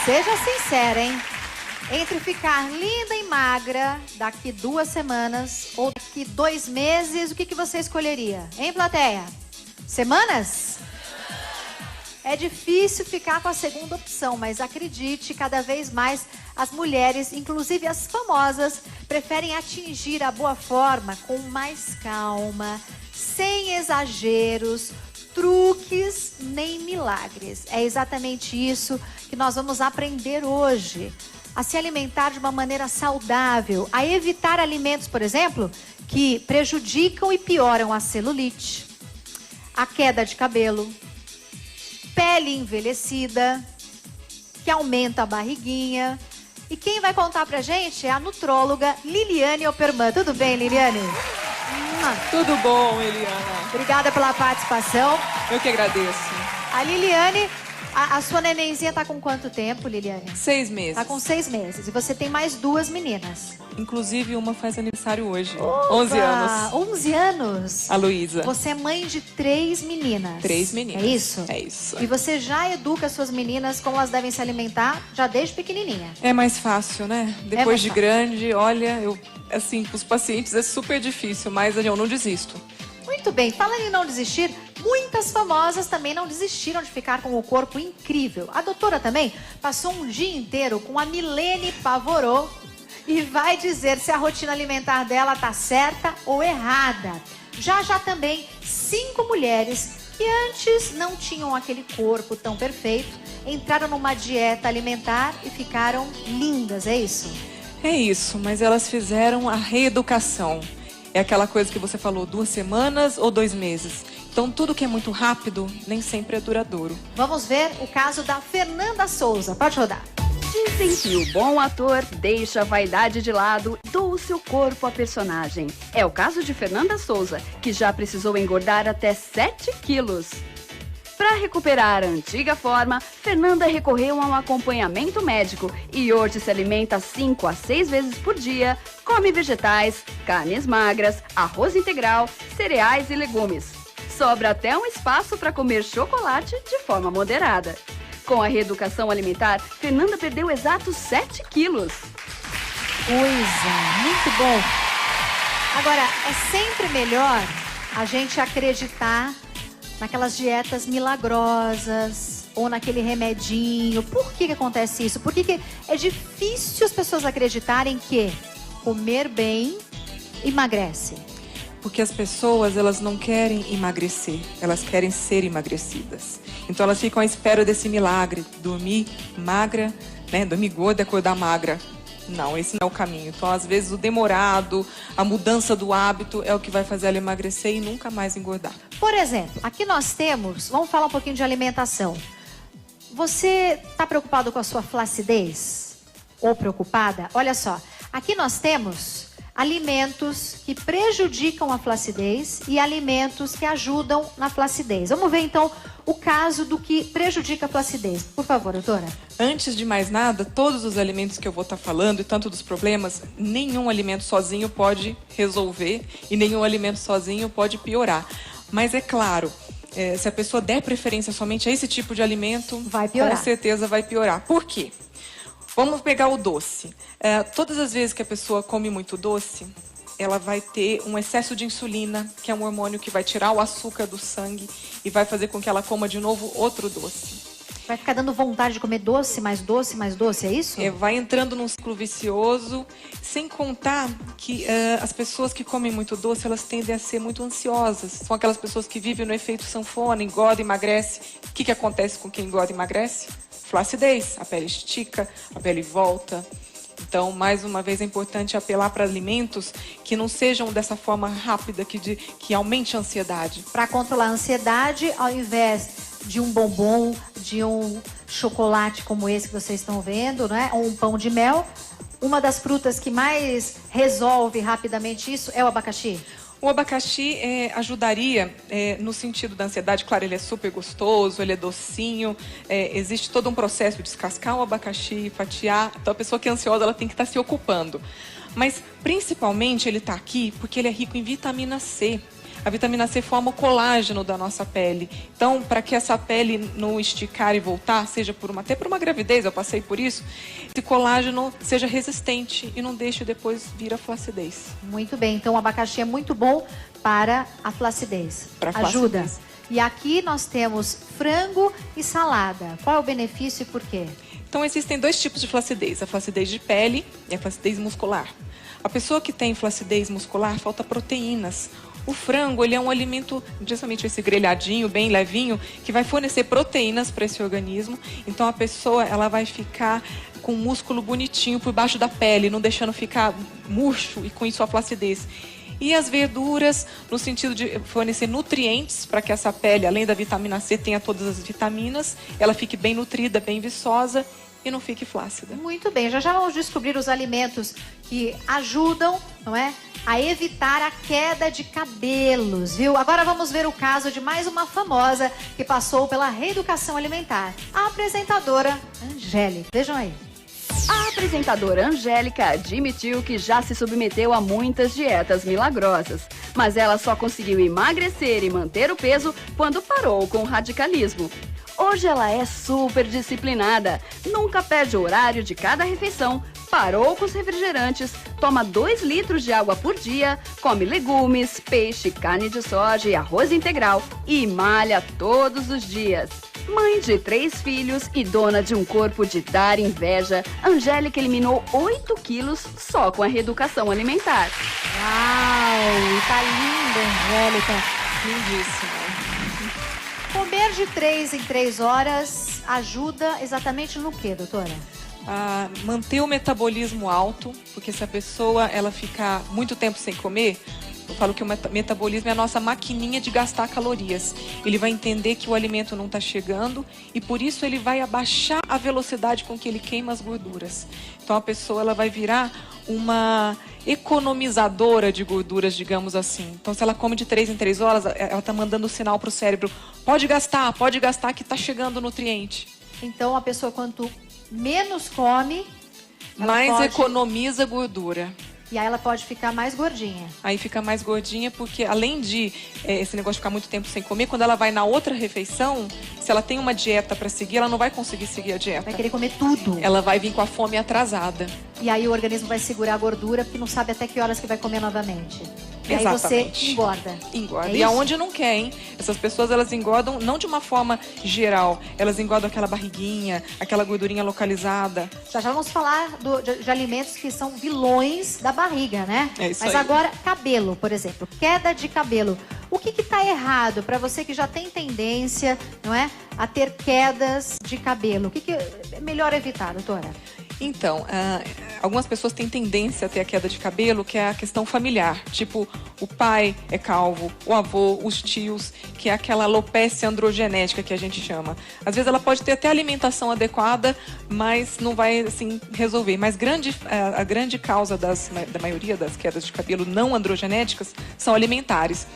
Seja sincera, hein? Entre ficar linda e magra daqui 2 semanas ou daqui 2 meses, o que você escolheria? Hein, plateia? Semanas? É difícil ficar com a segunda opção, mas acredite, cada vez mais as mulheres, inclusive as famosas, preferem atingir a boa forma com mais calma, sem exageros, truques nem milagres. É exatamente isso que nós vamos aprender hoje. A se alimentar de uma maneira saudável, a evitar alimentos, por exemplo, que prejudicam e pioram a celulite, a queda de cabelo, pele envelhecida, que aumenta a barriguinha. E quem vai contar pra gente é a nutróloga Liliane Oppermann. Tudo bem, Liliane? Tudo bom, Eliana. Obrigada pela participação. Eu que agradeço. A Liliane, a sua nenenzinha tá com quanto tempo, Liliane? 6 meses. Tá com 6 meses. E você tem mais 2 meninas. Inclusive, uma faz aniversário hoje. Opa! 11 anos. 11 anos? A Luísa. Você é mãe de 3 meninas. 3 meninas. É isso? É isso. E você já educa suas meninas como elas devem se alimentar, já desde pequenininha. É mais fácil, né? Depois de fácil. grande, olha, assim, os pacientes é super difícil, mas eu não desisto. Muito bem, falando em não desistir, muitas famosas também não desistiram de ficar com o corpo incrível. A doutora também passou um dia inteiro com a Milene Pavorô e vai dizer se a rotina alimentar dela tá certa ou errada. Já também 5 mulheres que antes não tinham aquele corpo tão perfeito, entraram numa dieta alimentar e ficaram lindas, é isso? É isso, mas elas fizeram a reeducação. É aquela coisa que você falou, 2 semanas ou 2 meses. Então, tudo que é muito rápido, nem sempre é duradouro. Vamos ver o caso da Fernanda Souza. Pode rodar. Dizem que o bom ator deixa a vaidade de lado e doa o seu corpo à personagem. É o caso de Fernanda Souza, que já precisou engordar até 7 quilos. Para recuperar a antiga forma, Fernanda recorreu a um acompanhamento médico e hoje se alimenta 5 a 6 vezes por dia, come vegetais, carnes magras, arroz integral, cereais e legumes. Sobra até um espaço para comer chocolate de forma moderada. Com a reeducação alimentar, Fernanda perdeu exatos 7 quilos. Muito bom. Agora, é sempre melhor a gente acreditar naquelas dietas milagrosas ou naquele remedinho. Por que acontece isso? Por que é difícil as pessoas acreditarem que comer bem emagrece? Porque as pessoas, elas não querem emagrecer, elas querem ser emagrecidas. Então elas ficam à espera desse milagre, dormir magra, né? Dormir gorda, acordar magra. Não, esse não é o caminho. Então, às vezes, o demorado, a mudança do hábito é o que vai fazer ela emagrecer e nunca mais engordar. Por exemplo, aqui nós temos, vamos falar um pouquinho de alimentação. Você está preocupado com a sua flacidez? Ou preocupada? Olha só, aqui nós temos alimentos que prejudicam a flacidez e alimentos que ajudam na flacidez. Vamos ver então o caso do que prejudica a flacidez. Por favor, doutora. Antes de mais nada, todos os alimentos que eu vou estar falando e tanto dos problemas, nenhum alimento sozinho pode resolver e nenhum alimento sozinho pode piorar. Mas é claro, se a pessoa der preferência somente a esse tipo de alimento, vai piorar. Com certeza vai piorar. Por quê? Vamos pegar o doce. Todas as vezes que a pessoa come muito doce, ela vai ter um excesso de insulina, que é um hormônio que vai tirar o açúcar do sangue e vai fazer com que ela coma de novo outro doce. Vai ficar dando vontade de comer doce, mais doce, mais doce, é isso? Vai entrando num ciclo vicioso, sem contar que as pessoas que comem muito doce, elas tendem a ser muito ansiosas. São aquelas pessoas que vivem no efeito sanfona, engorda, emagrece. O que acontece com quem engorda e emagrece? Flacidez, a pele estica, a pele volta. Então, mais uma vez, é importante apelar para alimentos que não sejam dessa forma rápida, que aumente a ansiedade. Para controlar a ansiedade, ao invés de um bombom, de um chocolate como esse que vocês estão vendo, né? Ou um pão de mel, uma das frutas que mais resolve rapidamente isso é o abacaxi. O abacaxi ajudaria no sentido da ansiedade. Claro, ele é super gostoso, ele é docinho. Existe todo um processo de descascar o abacaxi, fatiar. Então, a pessoa que é ansiosa, ela tem que estar se ocupando. Mas, principalmente, ele está aqui porque ele é rico em vitamina C. A vitamina C forma o colágeno da nossa pele. Então, para que essa pele não esticar e voltar, seja até por uma gravidez, eu passei por isso, esse colágeno seja resistente e não deixe depois vir a flacidez. Muito bem, então o abacaxi é muito bom para a flacidez. Ajuda. Flacidez. E aqui nós temos frango e salada. Qual é o benefício e por quê? Então, existem dois tipos de flacidez. A flacidez de pele e a flacidez muscular. A pessoa que tem flacidez muscular, falta proteínas. O frango, ele é um alimento, justamente esse grelhadinho, bem levinho, que vai fornecer proteínas para esse organismo. Então, a pessoa, ela vai ficar com o músculo bonitinho por baixo da pele, não deixando ficar murcho e com isso a flacidez. E as verduras, no sentido de fornecer nutrientes para que essa pele, além da vitamina C, tenha todas as vitaminas, ela fique bem nutrida, bem viçosa e não fique flácida. Muito bem, já vamos descobrir os alimentos que ajudam, não é, a evitar a queda de cabelos, viu? Agora vamos ver o caso de mais uma famosa que passou pela reeducação alimentar, a apresentadora Angélica. Vejam aí. A apresentadora Angélica admitiu que já se submeteu a muitas dietas milagrosas, mas ela só conseguiu emagrecer e manter o peso quando parou com o radicalismo. Hoje ela é super disciplinada, nunca perde o horário de cada refeição, parou com os refrigerantes, toma 2 litros de água por dia, come legumes, peixe, carne de soja e arroz integral e malha todos os dias. Mãe de 3 filhos e dona de um corpo de dar inveja, Angélica eliminou 8 quilos só com a reeducação alimentar. Uau, tá linda, Angélica. Lindíssimo. Comer de 3 em 3 horas ajuda exatamente no quê, doutora? A manter o metabolismo alto, porque se a pessoa ela ficar muito tempo sem comer, eu falo que o metabolismo é a nossa maquininha de gastar calorias. Ele vai entender que o alimento não está chegando e por isso ele vai abaixar a velocidade com que ele queima as gorduras. Então a pessoa ela vai virar uma economizadora de gorduras, digamos assim. Então se ela come de 3 em 3 horas, ela está mandando o sinal para o cérebro, pode gastar que está chegando o nutriente. Então a pessoa quanto menos come, mais economiza gordura. E aí ela pode ficar mais gordinha. Aí fica mais gordinha porque, além de esse negócio de ficar muito tempo sem comer, quando ela vai na outra refeição, se ela tem uma dieta para seguir, ela não vai conseguir seguir a dieta. Vai querer comer tudo. Ela vai vir com a fome atrasada. E aí o organismo vai segurar a gordura porque não sabe até que horas que vai comer novamente. E Exatamente. aí você engorda. Engorda. É E aonde não quer, hein? Essas pessoas, elas engordam não de uma forma geral. Elas engordam aquela barriguinha, aquela gordurinha localizada. Já vamos falar de alimentos que são vilões da barriga, né? É isso Mas aí. agora, cabelo, por exemplo. Queda de cabelo. O que está errado para você que já tem tendência, não é, a ter quedas de cabelo? O que é melhor evitar, doutora? Então, algumas pessoas têm tendência a ter a queda de cabelo, que é a questão familiar. Tipo, o pai é calvo, o avô, os tios, que é aquela alopecia androgenética que a gente chama. Às vezes ela pode ter até alimentação adequada, mas não vai, assim, resolver. Mas a grande causa da maioria das quedas de cabelo não androgenéticas são alimentares.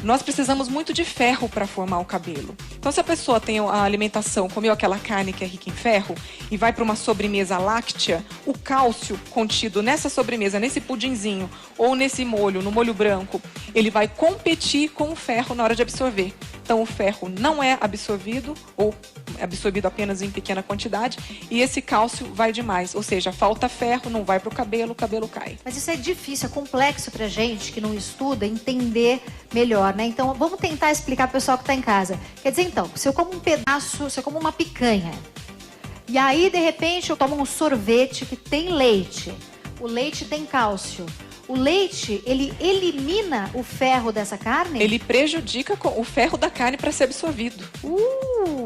Nós precisamos muito de ferro para formar o cabelo. Então, se a pessoa tem a alimentação, comeu aquela carne que é rica em ferro e vai para uma sobremesa láctea, o cálcio contido nessa sobremesa, nesse pudinzinho ou nesse molho, no molho branco, ele vai competir com o ferro na hora de absorver. Então o ferro não é absorvido ou é absorvido apenas em pequena quantidade e esse cálcio vai demais, ou seja, falta ferro, não vai para o cabelo cai. Mas isso é difícil, é complexo pra gente que não estuda entender melhor, né? Então vamos tentar explicar pro pessoal que tá em casa. Quer dizer, então, se eu como um pedaço, se eu como uma picanha, e aí, de repente, eu tomo um sorvete que tem leite. O leite tem cálcio. O leite, ele elimina o ferro dessa carne? Ele prejudica o ferro da carne para ser absorvido.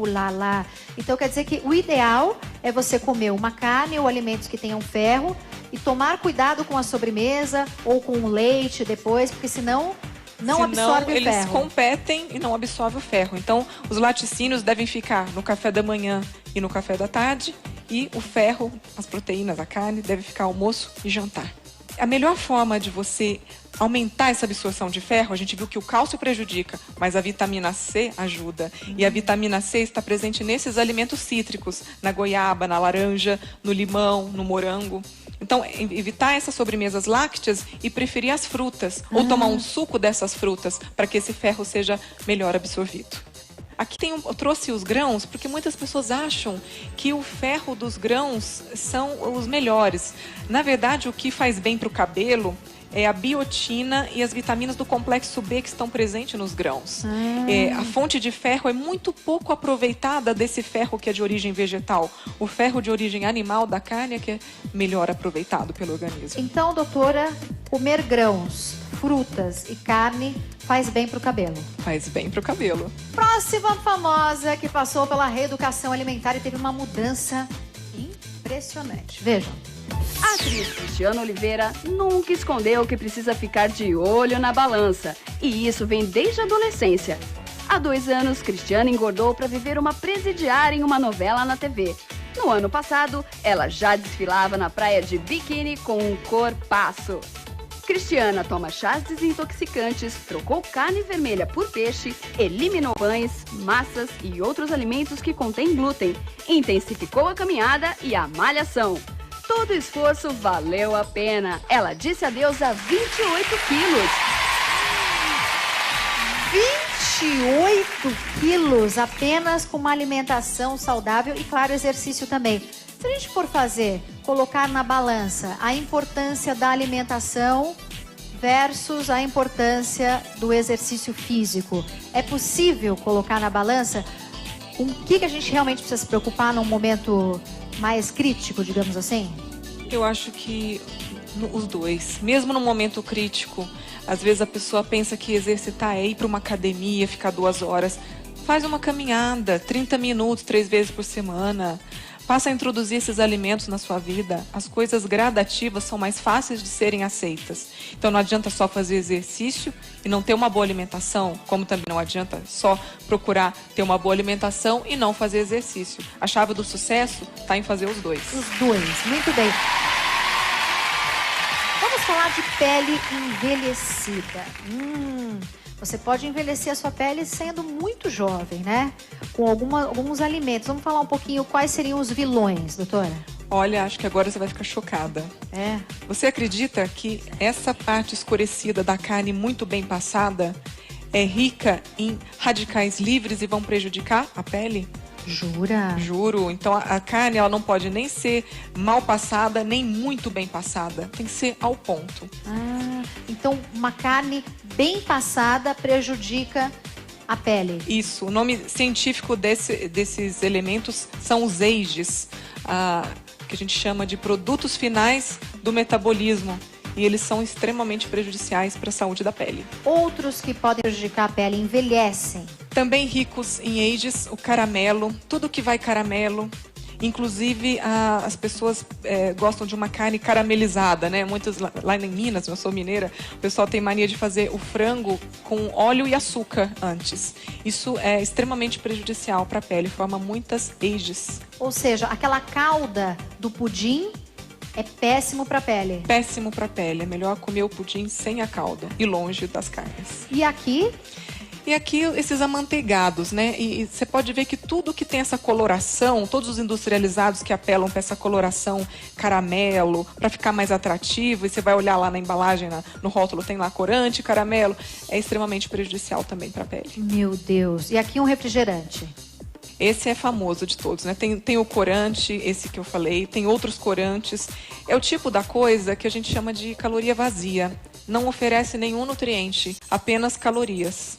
Lá. Então, quer dizer que o ideal é você comer uma carne ou alimentos que tenham ferro e tomar cuidado com a sobremesa ou com o leite depois, porque senão não absorve o ferro. Eles competem e não absorvem o ferro. Então, os laticínios devem ficar no café da manhã e no café da tarde. E o ferro, as proteínas, a carne, deve ficar almoço e jantar. A melhor forma de você aumentar essa absorção de ferro, a gente viu que o cálcio prejudica, mas a vitamina C ajuda. E a vitamina C está presente nesses alimentos cítricos, na goiaba, na laranja, no limão, no morango. Então, evitar essas sobremesas lácteas e preferir as frutas, ou tomar um suco dessas frutas, para que esse ferro seja melhor absorvido. Aqui eu trouxe os grãos, porque muitas pessoas acham que o ferro dos grãos são os melhores. Na verdade, o que faz bem para o cabelo é a biotina e as vitaminas do complexo B que estão presentes nos grãos. A fonte de ferro é muito pouco aproveitada desse ferro que é de origem vegetal. O ferro de origem animal da carne é que é melhor aproveitado pelo organismo. Então, doutora, comer grãos, frutas e carne faz bem pro cabelo. Faz bem pro cabelo. Próxima famosa que passou pela reeducação alimentar e teve uma mudança impressionante. Vejam. A atriz Cristiana Oliveira nunca escondeu que precisa ficar de olho na balança. E isso vem desde a adolescência. Há 2 anos, Cristiana engordou para viver uma presidiária em uma novela na TV. No ano passado, ela já desfilava na praia de biquíni com um corpaço. Cristiana toma chás desintoxicantes, trocou carne vermelha por peixe, eliminou pães, massas e outros alimentos que contêm glúten, intensificou a caminhada e a malhação. Todo o esforço valeu a pena. Ela disse adeus a 28 quilos. 28 quilos apenas com uma alimentação saudável e, claro, exercício também. Se a gente for colocar na balança a importância da alimentação versus a importância do exercício físico, é possível colocar na balança com o que a gente realmente precisa se preocupar num momento mais crítico, digamos assim? Eu acho que os dois. Mesmo no momento crítico, às vezes a pessoa pensa que exercitar é ir para uma academia, ficar 2 horas. Faz uma caminhada, 30 minutos, 3 vezes por semana. Passa a introduzir esses alimentos na sua vida. As coisas gradativas são mais fáceis de serem aceitas. Então não adianta só fazer exercício e não ter uma boa alimentação, como também não adianta só procurar ter uma boa alimentação e não fazer exercício. A chave do sucesso está em fazer os dois. Os dois, muito bem. Vamos falar de pele envelhecida. Você pode envelhecer a sua pele sendo muito jovem, né? Com alguns alimentos. Vamos falar um pouquinho quais seriam os vilões, doutora? Olha, acho que agora você vai ficar chocada. Você acredita que essa parte escurecida da carne muito bem passada é rica em radicais livres e vão prejudicar a pele? Jura? Juro. Então a carne ela não pode nem ser mal passada, nem muito bem passada. Tem que ser ao ponto. Então uma carne bem passada prejudica a pele. Isso. O nome científico desses elementos são os EIGs, que a gente chama de produtos finais do metabolismo. E eles são extremamente prejudiciais para a saúde da pele. Outros que podem prejudicar a pele envelhecem. Também ricos em EIGs, o caramelo, tudo que vai caramelo. Inclusive, as pessoas gostam de uma carne caramelizada, né? Muitos lá em Minas, eu sou mineira, o pessoal tem mania de fazer o frango com óleo e açúcar antes. Isso é extremamente prejudicial para a pele, forma muitas EIGs. Ou seja, aquela calda do pudim é péssimo para a pele. Péssimo para a pele. É melhor comer o pudim sem a calda e longe das carnes. E aqui? E aqui esses amanteigados, né? E você pode ver que tudo que tem essa coloração, todos os industrializados que apelam para essa coloração caramelo, para ficar mais atrativo, e você vai olhar lá na embalagem, no rótulo, tem lá corante, caramelo, é extremamente prejudicial também para a pele. Meu Deus. E aqui um refrigerante? Esse é famoso de todos, né? Tem o corante, esse que eu falei, tem outros corantes. É o tipo da coisa que a gente chama de caloria vazia. Não oferece nenhum nutriente, apenas calorias.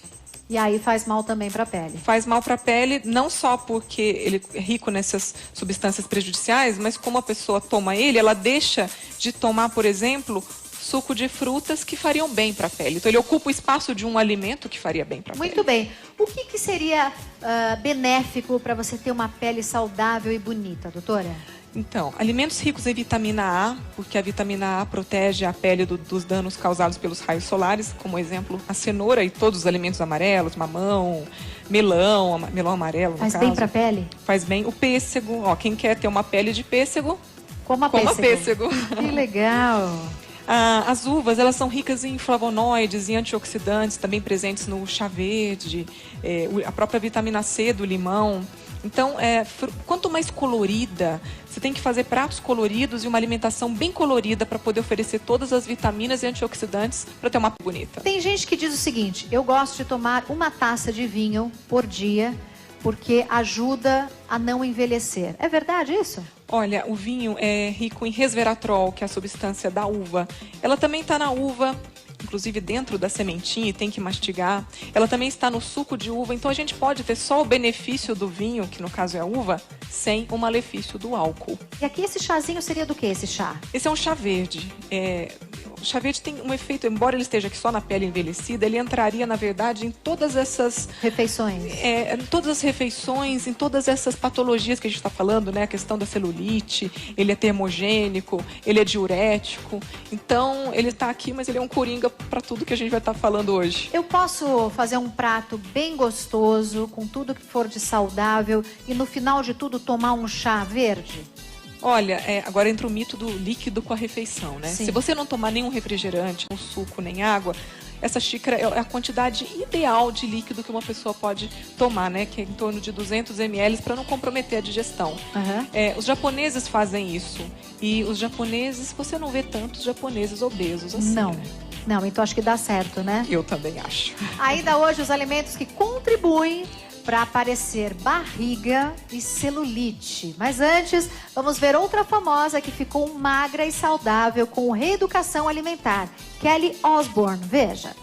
E aí faz mal também para a pele. Faz mal para a pele, não só porque ele é rico nessas substâncias prejudiciais, mas como a pessoa toma ele, ela deixa de tomar, por exemplo, suco de frutas que fariam bem para a pele. Então ele ocupa o espaço de um alimento que faria bem para a pele. Muito bem. O que seria benéfico para você ter uma pele saudável e bonita, doutora? Então, alimentos ricos em vitamina A, porque a vitamina A protege a pele dos danos causados pelos raios solares, como exemplo, a cenoura e todos os alimentos amarelos, mamão, melão amarelo, no caso. Faz bem para a pele? Faz bem. O pêssego, quem quer ter uma pele de pêssego, coma pêssego. Que legal! As uvas, elas são ricas em flavonoides e antioxidantes, também presentes no chá verde, a própria vitamina C do limão. Então, quanto mais colorida, você tem que fazer pratos coloridos e uma alimentação bem colorida para poder oferecer todas as vitaminas e antioxidantes para ter uma bonita. Tem gente que diz o seguinte: eu gosto de tomar uma taça de vinho por dia porque ajuda a não envelhecer. É verdade isso? Olha, o vinho é rico em resveratrol, que é a substância da uva. Ela também está na uva, inclusive dentro da sementinha, e tem que mastigar. Ela também está no suco de uva, então a gente pode ter só o benefício do vinho, que no caso é a uva, sem o malefício do álcool. E aqui esse chazinho seria do que, esse chá? Esse é um chá verde. O chá verde tem um efeito, embora ele esteja aqui só na pele envelhecida, ele entraria, na verdade, em todas essas refeições. Em todas as refeições, em todas essas patologias que a gente está falando, né? A questão da celulite, ele é termogênico, ele é diurético. Então, ele está aqui, mas ele é um coringa para tudo que a gente vai estar falando hoje. Eu posso fazer um prato bem gostoso, com tudo que for de saudável, e no final de tudo tomar um chá verde? Olha, agora entra o mito do líquido com a refeição, né? Sim. Se você não tomar nenhum refrigerante, um suco, nem água, essa xícara é a quantidade ideal de líquido que uma pessoa pode tomar, né? Que é em torno de 200 ml para não comprometer a digestão. Uhum. Os japoneses fazem isso. E os japoneses, você não vê tantos japoneses obesos assim. Não. Né? Não, então acho que dá certo, né? Eu também acho. Ainda hoje, os alimentos que contribuem para aparecer barriga e celulite. Mas antes, vamos ver outra famosa que ficou magra e saudável com reeducação alimentar. Kelly Osbourne, veja.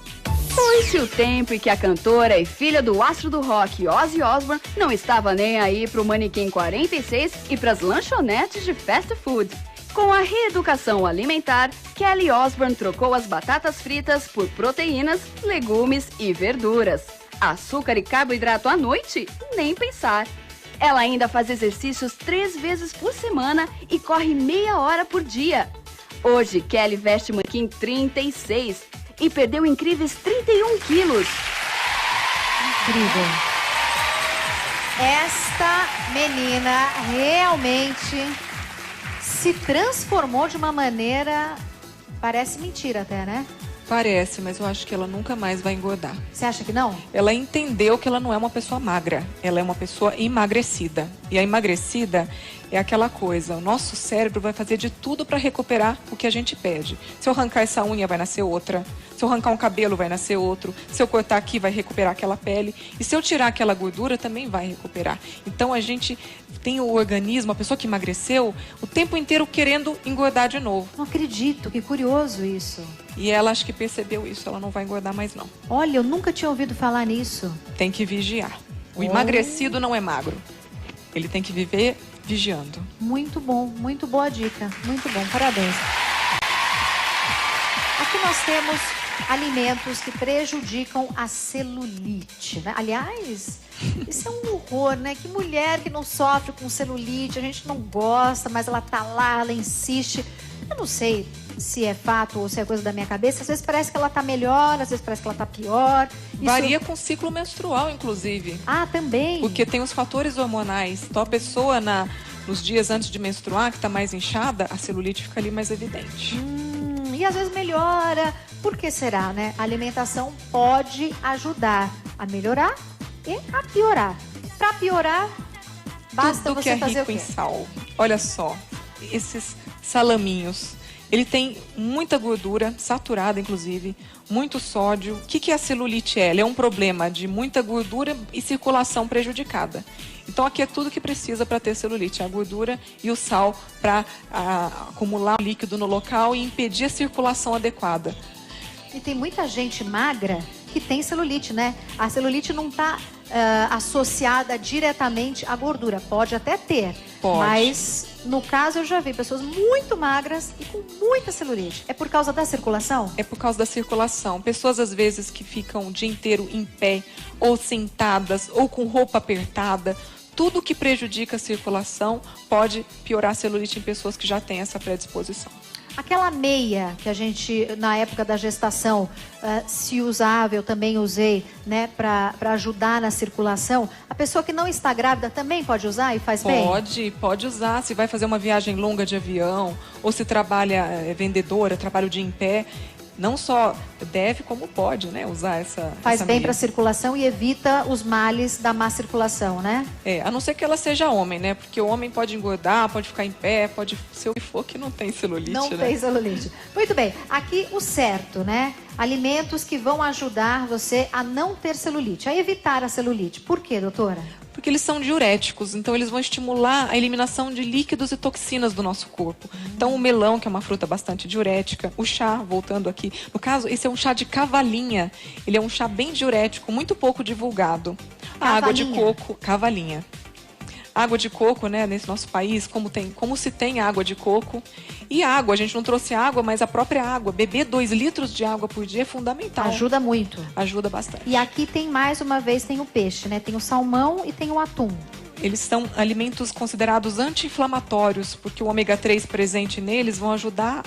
Foi-se o tempo em que a cantora e filha do astro do rock, Ozzy Osbourne, não estava nem aí pro Manequim 46 e pras lanchonetes de fast food. Com a reeducação alimentar, Kelly Osbourne trocou as batatas fritas por proteínas, legumes e verduras. Açúcar e carboidrato à noite? Nem pensar. Ela ainda faz exercícios 3 vezes por semana e corre meia hora por dia. Hoje, Kelly veste manequim 36 e perdeu incríveis 31 quilos. Incrível. Esta menina realmente se transformou de uma maneira... Parece mentira até, né? Parece, mas eu acho que ela nunca mais vai engordar. Você acha que não? Ela entendeu que ela não é uma pessoa magra, ela é uma pessoa emagrecida. E a emagrecida é aquela coisa, o nosso cérebro vai fazer de tudo para recuperar o que a gente perde. Se eu arrancar essa unha, vai nascer outra. Se eu arrancar um cabelo, vai nascer outro. Se eu cortar aqui, vai recuperar aquela pele. E se eu tirar aquela gordura, também vai recuperar. Então a gente tem o organismo, a pessoa que emagreceu, o tempo inteiro querendo engordar de novo. Não acredito, que curioso isso. E ela acho que percebeu isso, ela não vai engordar mais não. Olha, eu nunca tinha ouvido falar nisso. Tem que vigiar. O emagrecido não é magro. Ele tem que viver vigiando. Muito bom, muito boa dica. Muito bom, parabéns. Aqui nós temos alimentos que prejudicam a celulite, né? Aliás, isso é um horror, né? Que mulher que não sofre com celulite, a gente não gosta, mas ela tá lá, ela insiste. Eu não sei se é fato ou se é coisa da minha cabeça. Às vezes parece que ela tá melhor, às vezes parece que ela tá pior. Varia com o ciclo menstrual, inclusive. Ah, também? Porque tem os fatores hormonais. Então a pessoa nos dias antes de menstruar, que tá mais inchada, a celulite fica ali mais evidente. E às vezes melhora. Por que será, né? A alimentação pode ajudar a melhorar e a piorar. Para piorar, basta Tudo que você é fazer o rico quê? em sal. Olha só, esses salaminhos. Ele tem muita gordura, saturada inclusive, muito sódio. O que a celulite é? Ela é um problema de muita gordura e circulação prejudicada. Então aqui é tudo que precisa para ter celulite, a gordura e o sal para acumular o líquido no local e impedir a circulação adequada. E tem muita gente magra que tem celulite, né? A celulite não está associada diretamente à gordura. Pode até ter, Pode. Mas no caso eu já vi pessoas muito magras e com muita celulite. É por causa da circulação? É por causa da circulação. Pessoas às vezes que ficam o dia inteiro em pé, ou sentadas, ou com roupa apertada. Tudo que prejudica a circulação pode piorar a celulite em pessoas que já têm essa predisposição. Aquela meia que a gente, na época da gestação, se usava, eu também usei, né, para ajudar na circulação. A pessoa que não está grávida também pode usar e faz bem? Pode usar. Se vai fazer uma viagem longa de avião, ou se trabalha vendedora, trabalha o dia em pé, Não só deve, como pode, né, usar essa Faz bem meia. para a circulação e evita os males da má circulação, né? A não ser que ela seja homem, né? Porque o homem pode engordar, pode ficar em pé, pode ser o que for que não tem celulite, Não né? tem celulite. Muito bem, aqui o certo, né? Alimentos que vão ajudar você a não ter celulite, a evitar a celulite. Por quê, doutora? Porque eles são diuréticos, então eles vão estimular a eliminação de líquidos e toxinas do nosso corpo. Então o melão, que é uma fruta bastante diurética, o chá, voltando aqui, no caso, esse é um chá de cavalinha, ele é um chá bem diurético, muito pouco divulgado. A água de coco, cavalinha. Água de coco, né, nesse nosso país, como se tem água de coco. E água, a gente não trouxe água, mas a própria água. Beber 2 litros de água por dia é fundamental. Ajuda muito. Ajuda bastante. E aqui tem mais uma vez, tem o peixe, né? Tem o salmão e tem o atum. Eles são alimentos considerados anti-inflamatórios, porque o ômega 3 presente neles vão ajudar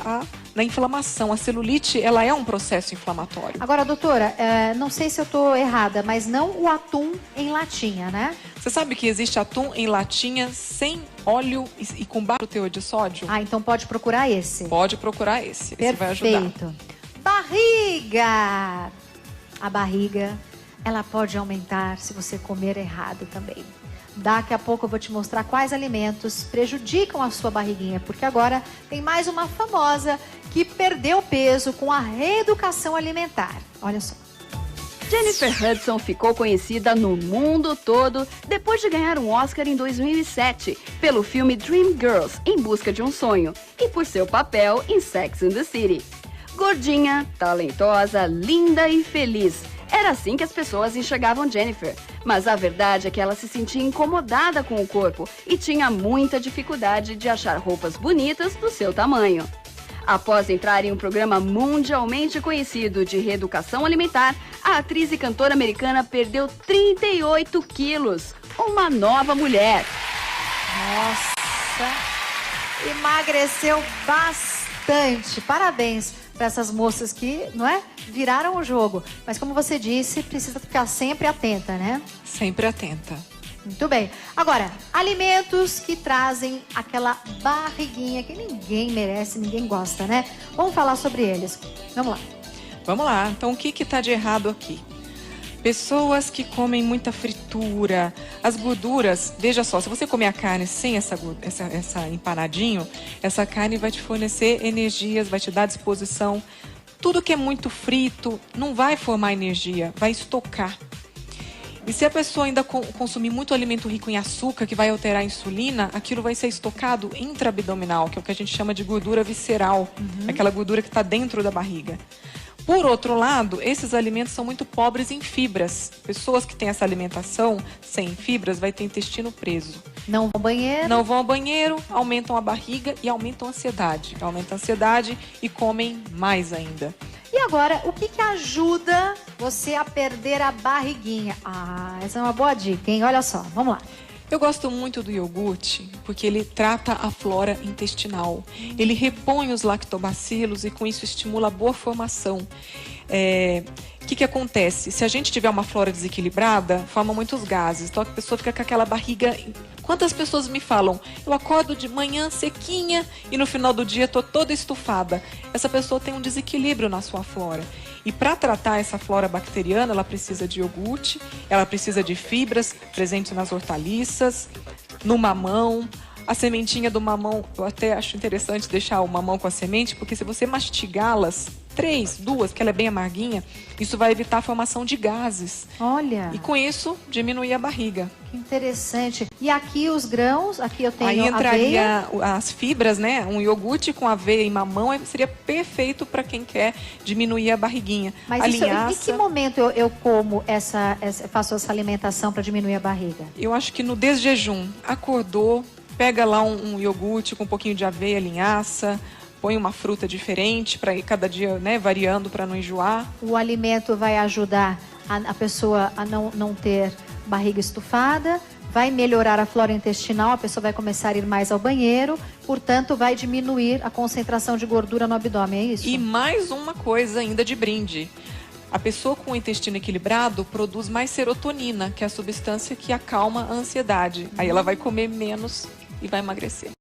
na inflamação. A celulite, ela é um processo inflamatório. Agora, doutora, não sei se eu estou errada, mas não o atum em latinha, né? Você sabe que existe atum em latinha sem óleo e com baixo teor de sódio? Ah, então pode procurar esse. Pode procurar esse. Esse vai ajudar. Perfeito. Barriga! A barriga, ela pode aumentar se você comer errado também. Daqui a pouco eu vou te mostrar quais alimentos prejudicam a sua barriguinha, porque agora tem mais uma famosa que perdeu peso com a reeducação alimentar. Olha só. Jennifer Hudson ficou conhecida no mundo todo depois de ganhar um Oscar em 2007 pelo filme Dreamgirls, Em Busca de um Sonho, e por seu papel em Sex and the City. Gordinha, talentosa, linda e feliz. Era assim que as pessoas enxergavam Jennifer. Mas a verdade é que ela se sentia incomodada com o corpo e tinha muita dificuldade de achar roupas bonitas do seu tamanho. Após entrar em um programa mundialmente conhecido de reeducação alimentar, a atriz e cantora americana perdeu 38 quilos. Uma nova mulher. Nossa, emagreceu bastante. Parabéns para essas moças que, não é, viraram o jogo. Mas como você disse, precisa ficar sempre atenta, né? Sempre atenta. Muito bem. Agora, alimentos que trazem aquela barriguinha que ninguém merece, ninguém gosta, né? Vamos falar sobre eles. Vamos lá. Vamos lá. Então, o que está de errado aqui? Pessoas que comem muita fritura, as gorduras, veja só, se você comer a carne sem essa empanadinho, essa carne vai te fornecer energias, vai te dar disposição. Tudo que é muito frito não vai formar energia, vai estocar. E se a pessoa ainda consumir muito alimento rico em açúcar, que vai alterar a insulina, aquilo vai ser estocado intraabdominal, que é o que a gente chama de gordura visceral, aquela gordura que está dentro da barriga. Por outro lado, esses alimentos são muito pobres em fibras. Pessoas que têm essa alimentação sem fibras vai ter intestino preso. Não vão ao banheiro. Não vão ao banheiro, aumentam a barriga e aumentam a ansiedade. Aumentam a ansiedade e comem mais ainda. E agora, o que ajuda você a perder a barriguinha? Ah, essa é uma boa dica, hein? Olha só, vamos lá. Eu gosto muito do iogurte porque ele trata a flora intestinal. Ele repõe os lactobacilos e com isso estimula a boa formação. O que acontece? Se a gente tiver uma flora desequilibrada, forma muitos gases. Então a pessoa fica com aquela barriga... Quantas pessoas me falam, eu acordo de manhã sequinha e no final do dia estou toda estufada. Essa pessoa tem um desequilíbrio na sua flora. E para tratar essa flora bacteriana, ela precisa de iogurte, ela precisa de fibras presentes nas hortaliças, no mamão. A sementinha do mamão, eu até acho interessante deixar o mamão com a semente, porque se você mastigá-las, 2, que ela é bem amarguinha, isso vai evitar a formação de gases. Olha. E com isso, diminuir a barriga. Que interessante. E aqui os grãos, aqui eu tenho Aí entraria aveia. as fibras, né? Um iogurte com aveia e mamão seria perfeito para quem quer diminuir a barriguinha. Mas a isso, linhaça, em que momento eu como faço essa alimentação para diminuir a barriga? eu acho que no desjejum, acordou, pega lá um iogurte com um pouquinho de aveia, linhaça, põe uma fruta diferente para ir cada dia, né, variando para não enjoar. O alimento vai ajudar a pessoa a não ter barriga estufada, vai melhorar a flora intestinal, a pessoa vai começar a ir mais ao banheiro, portanto vai diminuir a concentração de gordura no abdômen, é isso? E mais uma coisa ainda de brinde. A pessoa com o intestino equilibrado produz mais serotonina, que é a substância que acalma a ansiedade. Aí ela vai comer menos e vai emagrecer.